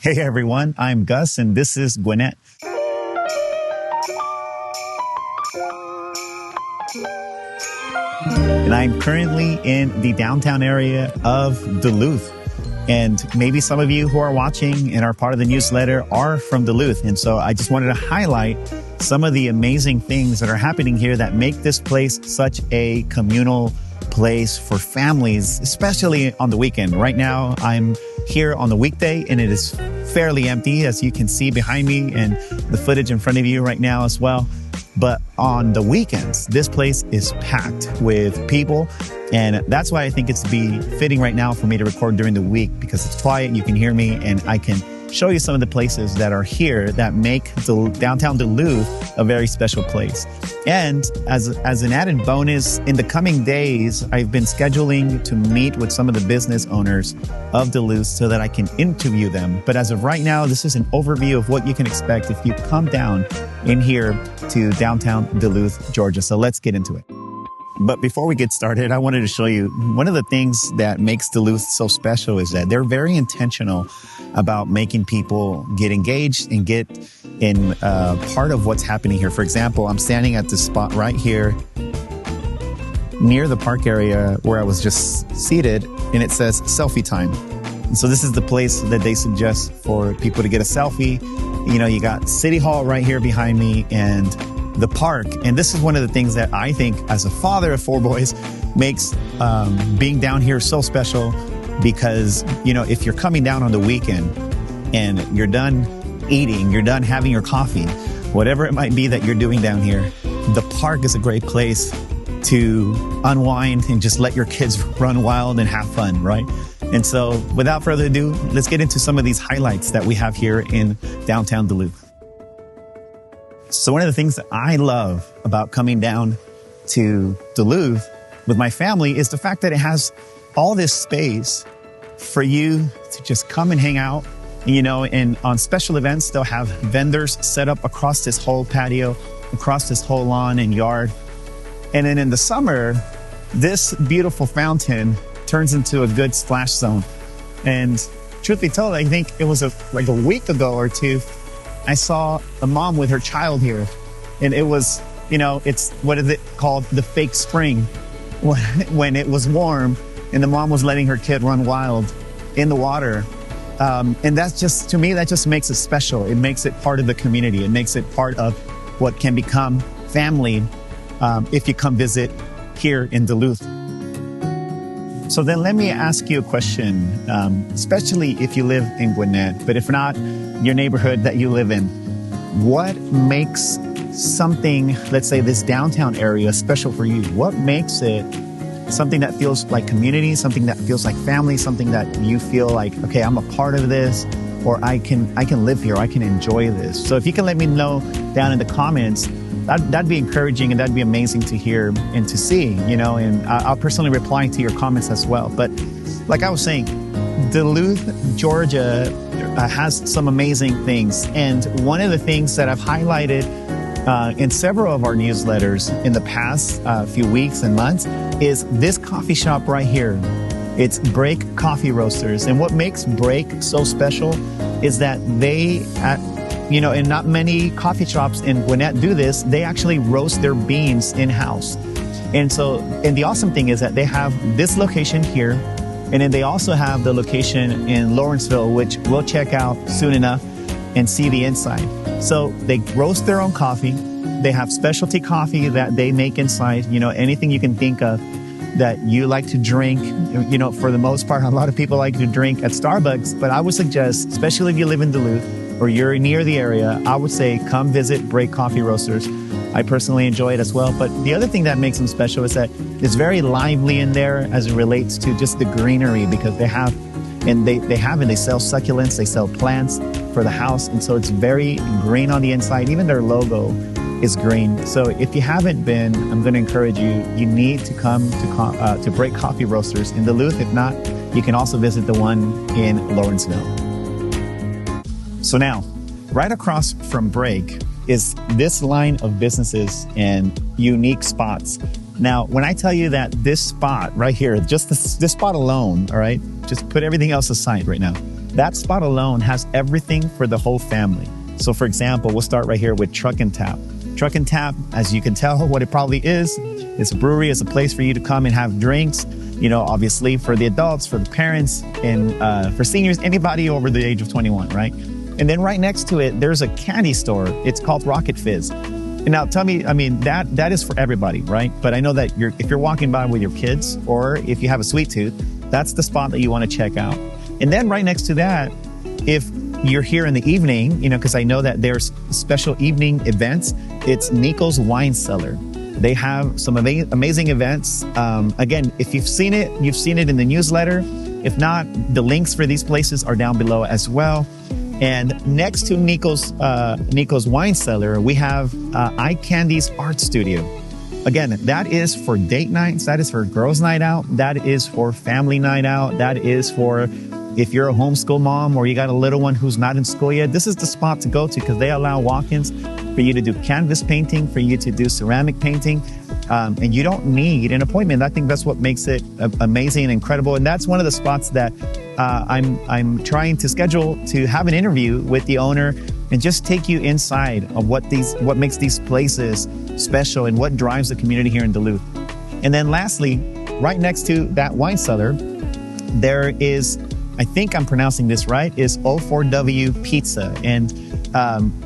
Hey everyone, I'm Gus and this is Gwinnett. And I'm currently in the downtown area of Duluth. And maybe some of you who are watching and are part of the newsletter are from Duluth. And so I just wanted to highlight some of the amazing things that are happening here that make this place such a communal place for families, especially on the weekend. Right now, I'm here on the weekday and it is fairly empty, as you can see behind me and the footage in front of you right now as well. But on the weekends, this place is packed with people. And that's why I think it's fitting right now for me to record during the week, because it's quiet, you can hear me, and I can show you some of the places that are here that make downtown Duluth a very special place. And as an added bonus, in the coming days, I've been scheduling to meet with some of the business owners of Duluth so that I can interview them. But as of right now, this is an overview of what you can expect if you come down in here to downtown Duluth, Georgia. So let's get into it. But before we get started, I wanted to show you one of the things that makes Duluth so special is that they're very intentional about making people get engaged and get in part of what's happening here. For example, I'm standing at this spot right here near the park area where I was just seated, and it says selfie time. And so this is the place that they suggest for people to get a selfie. You know, you got City Hall right here behind me and the park. And this is one of the things that I think, as a father of 4 boys, makes being down here so special. Because, you know, if you're coming down on the weekend and you're done eating, you're done having your coffee, whatever it might be that you're doing down here, the park is a great place to unwind and just let your kids run wild and have fun, right? And so without further ado, let's get into some of these highlights that we have here in downtown Duluth. So one of the things that I love about coming down to Duluth with my family is the fact that it has all this space for you to just come and hang out, you know, and on special events, they'll have vendors set up across this whole patio, across this whole lawn and yard. And then in the summer, this beautiful fountain turns into a good splash zone. And truth be told, I think it was like a week ago or two, I saw a mom with her child here. And it was, you know, it's, what is it called? The fake spring. When it was warm, and the mom was letting her kid run wild in the water. And that's just, to me, that just makes it special. It makes it part of the community. It makes it part of what can become family if you come visit here in Duluth. So then let me ask you a question, especially if you live in Gwinnett, but if not, your neighborhood that you live in. What makes something, let's say this downtown area, special for you? What makes it something that feels like community, something that feels like family, something that you feel like, okay, I'm a part of this, or I can live here, I can enjoy this. So if you can let me know down in the comments, that'd be encouraging and that'd be amazing to hear and to see, you know, and I'll personally reply to your comments as well. But like I was saying, Duluth, Georgia has some amazing things. And one of the things that I've highlighted in several of our newsletters in the past few weeks and months is this coffee shop right here. It's Break Coffee Roasters. And what makes Break so special is that they, you know, and not many coffee shops in Gwinnett do this, they actually roast their beans in-house. And so, and the awesome thing is that they have this location here, and then they also have the location in Lawrenceville, which we'll check out soon enough and see the inside. So they roast their own coffee. They have specialty coffee that they make inside, you know, anything you can think of that you like to drink. You know, for the most part, a lot of people like to drink at Starbucks, but I would suggest, especially if you live in Duluth or you're near the area, I would say come visit Break Coffee Roasters. I personally enjoy it as well. But the other thing that makes them special is that it's very lively in there as it relates to just the greenery, because they have, and they sell succulents, they sell plants for the house. And so it's very green on the inside. Even their logo is green. So if you haven't been, I'm going to encourage you, you need to come to Break Coffee Roasters in Duluth. If not, you can also visit the one in Lawrenceville. So now, right across from Break is this line of businesses and unique spots. Now, when I tell you that this spot right here, just this spot alone, all right, just put everything else aside right now. that spot alone has everything for the whole family. So for example, we'll start right here with Truck and Tap. Truck and Tap, as you can tell what it probably is, it's a brewery. It's a place for you to come and have drinks, you know, obviously for the adults, for the parents, and for seniors, anybody over the age of 21, right? And then right next to it, there's a candy store. It's called Rocket Fizz. And now tell me, I mean, that is for everybody, right? But I know that if you're walking by with your kids, or if you have a sweet tooth, that's the spot that you want to check out. And then right next to that, if you're here in the evening, you know, because I know that there's special evening events, it's Nico's Wine Cellar. They have some amazing events. Again, if you've seen it in the newsletter. If not, the links for these places are down below as well. And next to Nico's Wine Cellar, we have Eye Candy's Art Studio. Again, that is for date nights. That is for girls' night out. That is for family night out. That is for if you're a homeschool mom or you got a little one who's not in school yet. This is the spot to go to because they allow walk-ins for you to do canvas painting, for you to do ceramic painting. And you don't need an appointment. I think that's what makes it amazing and incredible. And that's one of the spots that I'm trying to schedule to have an interview with the owner and just take you inside of what makes these places special and what drives the community here in Duluth. And then lastly, right next to that wine cellar, there is, I think I'm pronouncing this right, is O4W Pizza. And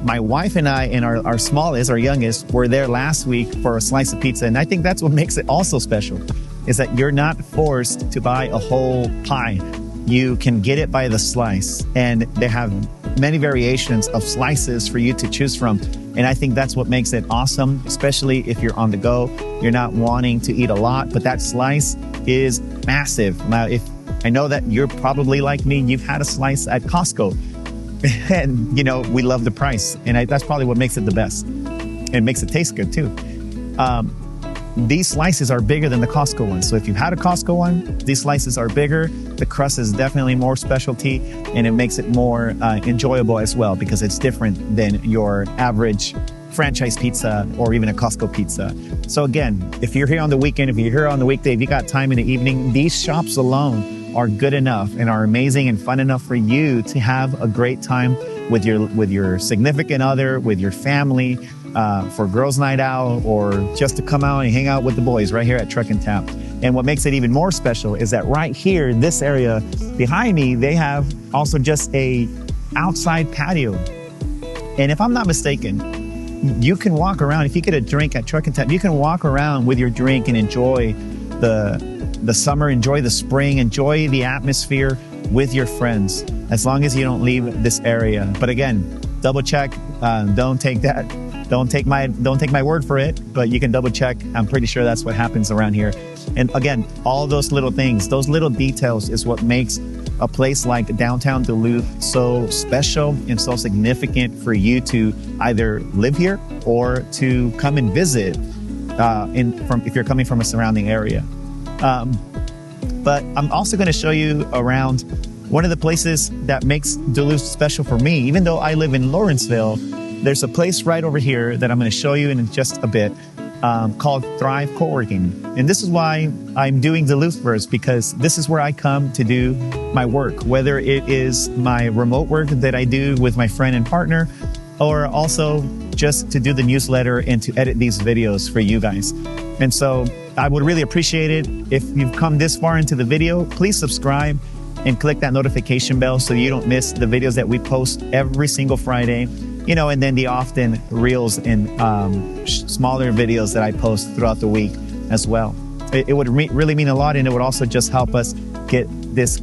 my wife and I and our smallest, our youngest, were there last week for a slice of pizza. And I think that's what makes it also special, is that you're not forced to buy a whole pie. You can get it by the slice, and they have many variations of slices for you to choose from. And I think that's what makes it awesome, especially if you're on the go. You're not wanting to eat a lot, but that slice is massive. Now, if I know that you're probably like me, you've had a slice at Costco, and you know, we love the price. And that's probably what makes it the best. It makes it taste good too. These slices are bigger than the Costco ones. So if you've had a Costco one, these slices are bigger. The crust is definitely more specialty, and it makes it more enjoyable as well because it's different than your average franchise pizza or even a Costco pizza. So again, if you're here on the weekend, if you're here on the weekday, if you got time in the evening, these shops alone are good enough and are amazing and fun enough for you to have a great time with your significant other, with your family, for girls' night out, or just to come out and hang out with the boys right here at Truck and Tap. And what makes it even more special is that right here, this area behind me, they have also just a outside patio. And if I'm not mistaken, you can walk around. If you get a drink at Truck and Tap, you can walk around with your drink and enjoy the summer, enjoy the spring, enjoy the atmosphere with your friends, as long as you don't leave this area. But again, double check. Don't take my word for it, but you can double check. I'm pretty sure that's what happens around here. And again, all those little things, those little details is what makes a place like downtown Duluth so special and so significant for you to either live here or to come and visit if you're coming from a surrounding area. But I'm also going to show you around one of the places that makes Duluth special for me. Even though I live in Lawrenceville, there's a place right over here that I'm going to show you in just a bit called Thrive Coworking. And this is why I'm doing Duluth first, because this is where I come to do my work, whether it is my remote work that I do with my friend and partner, or also just to do the newsletter and to edit these videos for you guys. And so I would really appreciate it if you've come this far into the video. Please subscribe and click that notification bell so you don't miss the videos that we post every single Friday. You know, and then the often reels and smaller videos that I post throughout the week as well. It would really mean a lot, and it would also just help us get this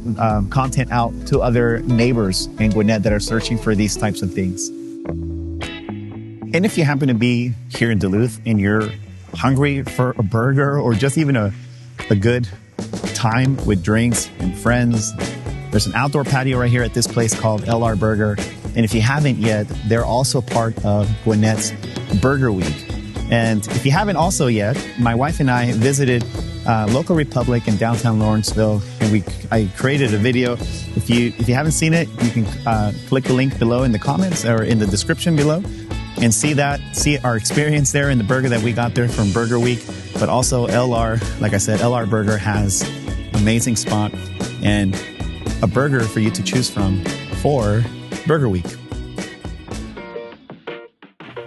content out to other neighbors in Gwinnett that are searching for these types of things. And if you happen to be here in Duluth and you're hungry for a burger or just even a good time with drinks and friends, there's an outdoor patio right here at this place called LR Burger. And if you haven't yet, they're also part of Gwinnett's Burger Week. And if you haven't also yet, my wife and I visited Local Republic in downtown Lawrenceville, and I created a video. If you haven't seen it, you can click the link below in the comments or in the description below and see our experience there in the burger that we got there from Burger Week. But also LR, like I said, LR Burger has an amazing spot and a burger for you to choose from for Burger Week.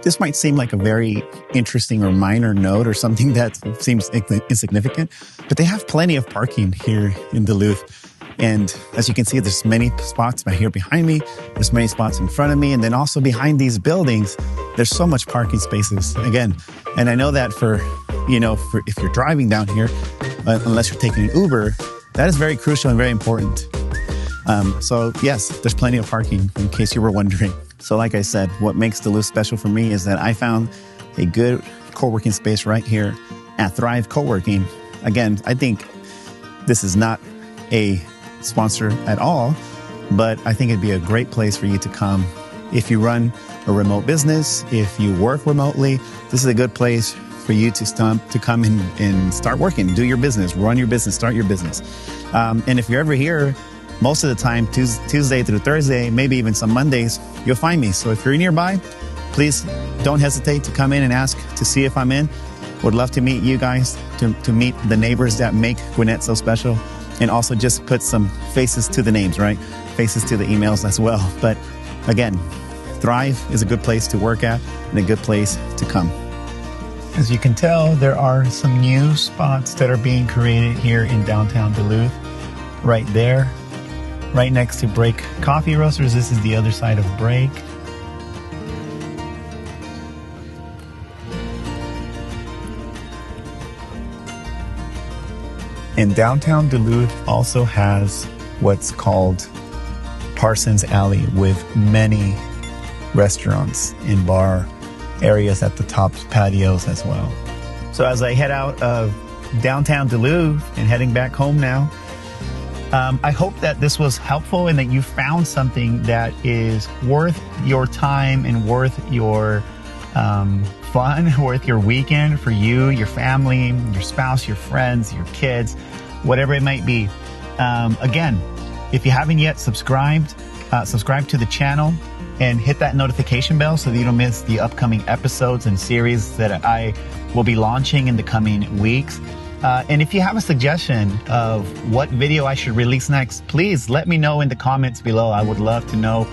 This might seem like a very interesting or minor note or something that seems insignificant, but they have plenty of parking here in Duluth. And as you can see, there's many spots right here behind me. There's many spots in front of me. And then also behind these buildings, there's so much parking spaces again. And I know that for if you're driving down here, unless you're taking an Uber, that is very crucial and very important. So yes, there's plenty of parking in case you were wondering. So like I said, what makes Duluth special for me is that I found a good co-working space right here at Thrive Coworking. Again, I think this is not a sponsor at all, but I think it'd be a great place for you to come. If you run a remote business, if you work remotely, this is a good place for you to come in and start working, do your business, run your business, start your business. And if you're ever here, most of the time, Tuesday through Thursday, maybe even some Mondays, you'll find me. So if you're nearby, please don't hesitate to come in and ask to see if I'm in. Would love to meet you guys, to meet the neighbors that make Gwinnett so special, and also just put some faces to the names, right? Faces to the emails as well. But again, Thrive is a good place to work at and a good place to come. As you can tell, there are some new spots that are being created here in downtown Duluth. Right there, right next to Break Coffee Roasters. This is the other side of Break. And downtown Duluth also has what's called Parsons Alley, with many restaurants and bar areas at the top, patios as well. So as I head out of downtown Duluth and heading back home now, I hope that this was helpful and that you found something that is worth your time and worth your fun, worth your weekend for you, your family, your spouse, your friends, your kids, whatever it might be. Again, if you haven't yet subscribe to the channel and hit that notification bell so that you don't miss the upcoming episodes and series that I will be launching in the coming weeks. And if you have a suggestion of what video I should release next, please let me know in the comments below. I would love to know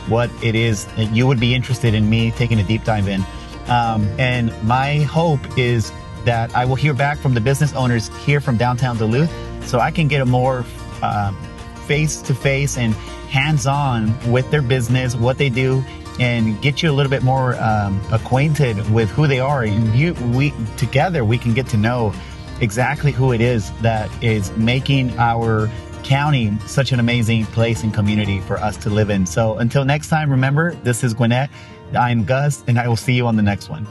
what it is that you would be interested in me taking a deep dive in. And my hope is that I will hear back from the business owners here from downtown Duluth so I can get a more face-to-face and hands-on with their business, what they do, and get you a little bit more acquainted with who they are. And together we can get to know exactly who it is that is making our county such an amazing place and community for us to live in. So until next time, remember, this is Gwinnett. I'm Gus, and I will see you on the next one.